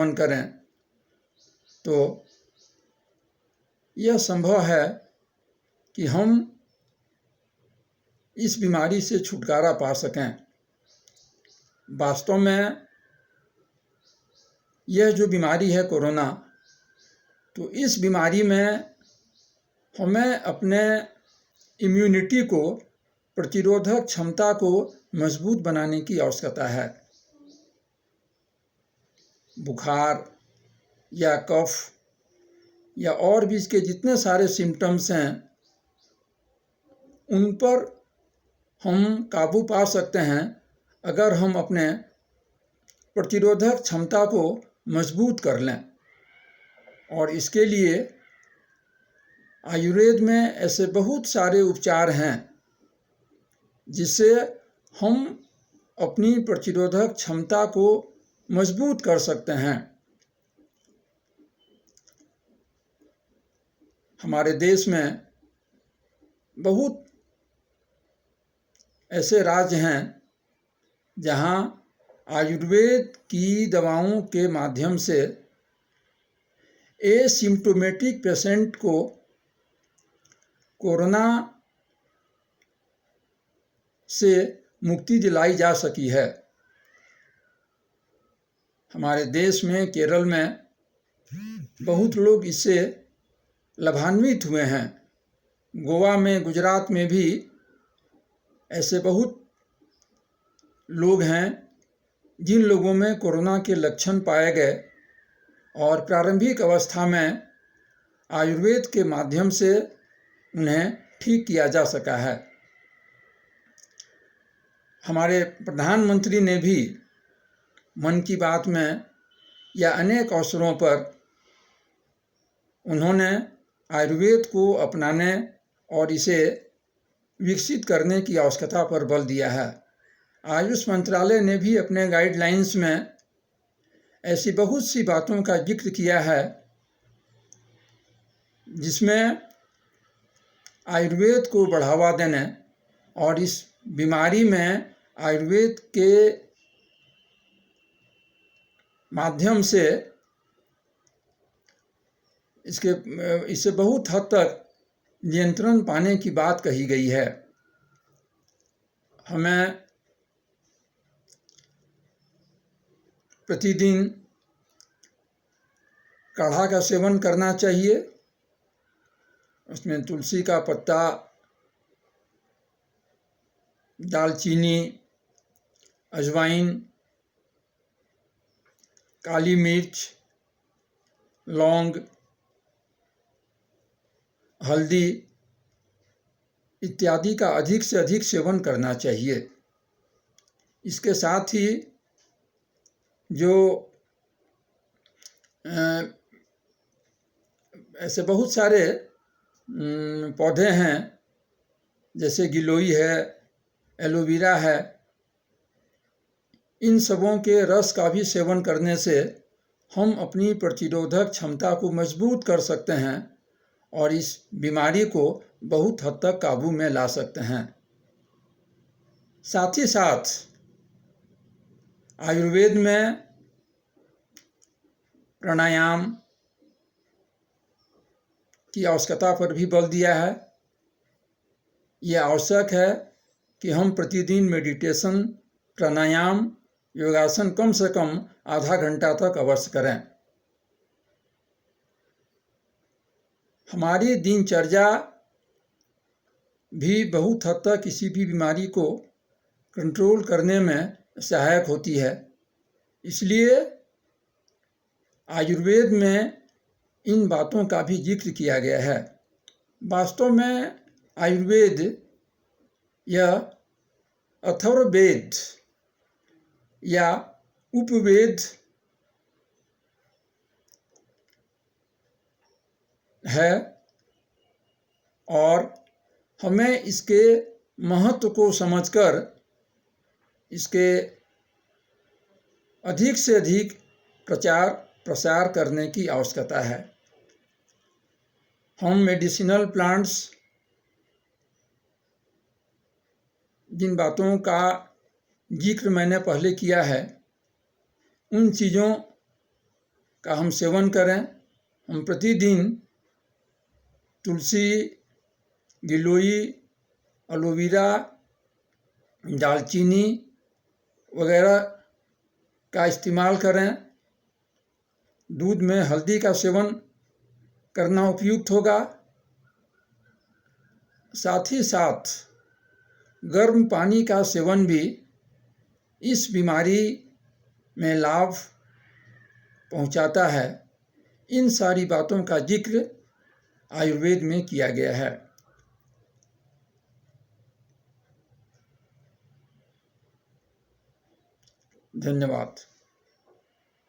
Seven करें तो यह संभव है कि हम इस बीमारी से छुटकारा पा सकें। वास्तव में यह जो बीमारी है कोरोना, तो इस बीमारी में हमें अपने इम्यूनिटी को, प्रतिरोधक क्षमता को मजबूत बनाने की आवश्यकता है। बुखार या कफ या और भी इसके जितने सारे सिम्टम्स हैं, उन पर हम काबू पा सकते हैं अगर हम अपने प्रतिरोधक क्षमता को मजबूत कर लें। और इसके लिए आयुर्वेद में ऐसे बहुत सारे उपचार हैं जिससे हम अपनी प्रतिरोधक क्षमता को मजबूत कर सकते हैं। हमारे देश में बहुत ऐसे राज्य हैं जहां आयुर्वेद की दवाओं के माध्यम से एसिम्प्टोमेटिक पेशेंट को कोरोना से मुक्ति दिलाई जा सकी है। हमारे देश में केरल में बहुत लोग इससे लाभान्वित हुए हैं। गोवा में, गुजरात में भी ऐसे बहुत लोग हैं जिन लोगों में कोरोना के लक्षण पाए गए और प्रारंभिक अवस्था में आयुर्वेद के माध्यम से उन्हें ठीक किया जा सका है। हमारे प्रधानमंत्री ने भी मन की बात में या अनेक अवसरों पर उन्होंने आयुर्वेद को अपनाने और इसे विकसित करने की आवश्यकता पर बल दिया है। आयुष मंत्रालय ने भी अपने गाइडलाइंस में ऐसी बहुत सी बातों का जिक्र किया है जिसमें आयुर्वेद को बढ़ावा देने और इस बीमारी में आयुर्वेद के माध्यम से इससे बहुत हद तक नियंत्रण पाने की बात कही गई है। हमें प्रतिदिन काढ़ा का सेवन करना चाहिए। उसमें तुलसी का पत्ता, दालचीनी, अजवाइन, काली मिर्च, लौंग, हल्दी इत्यादि का अधिक से अधिक सेवन करना चाहिए। इसके साथ ही जो ऐसे बहुत सारे पौधे हैं जैसे गिलोई है, एलोवेरा है, इन सबों के रस का भी सेवन करने से हम अपनी प्रतिरोधक क्षमता को मजबूत कर सकते हैं और इस बीमारी को बहुत हद तक काबू में ला सकते हैं। साथ ही साथ आयुर्वेद में प्राणायाम की आवश्यकता पर भी बल दिया है। यह आवश्यक है कि हम प्रतिदिन मेडिटेशन, प्राणायाम, योगासन कम से कम आधा घंटा तक अवश्य करें। हमारी दिनचर्या भी बहुत हद तक किसी भी बीमारी को कंट्रोल करने में सहायक होती है। इसलिए आयुर्वेद में इन बातों का भी जिक्र किया गया है। वास्तव में आयुर्वेद यह अथर्ववेद या उपवेद है और हमें इसके महत्व को समझकर इसके अधिक से अधिक प्रचार प्रसार करने की आवश्यकता है। हम मेडिसिनल प्लांट्स, जिन बातों का जिक्र मैंने पहले किया है, उन चीज़ों का हम सेवन करें। हम प्रतिदिन तुलसी, गिलोई, एलोवेरा, दालचीनी वगैरह का इस्तेमाल करें। दूध में हल्दी का सेवन करना उपयुक्त होगा। साथ ही साथ गर्म पानी का सेवन भी इस बीमारी में लाभ पहुंचाता है। इन सारी बातों का जिक्र आयुर्वेद में किया गया है। धन्यवाद।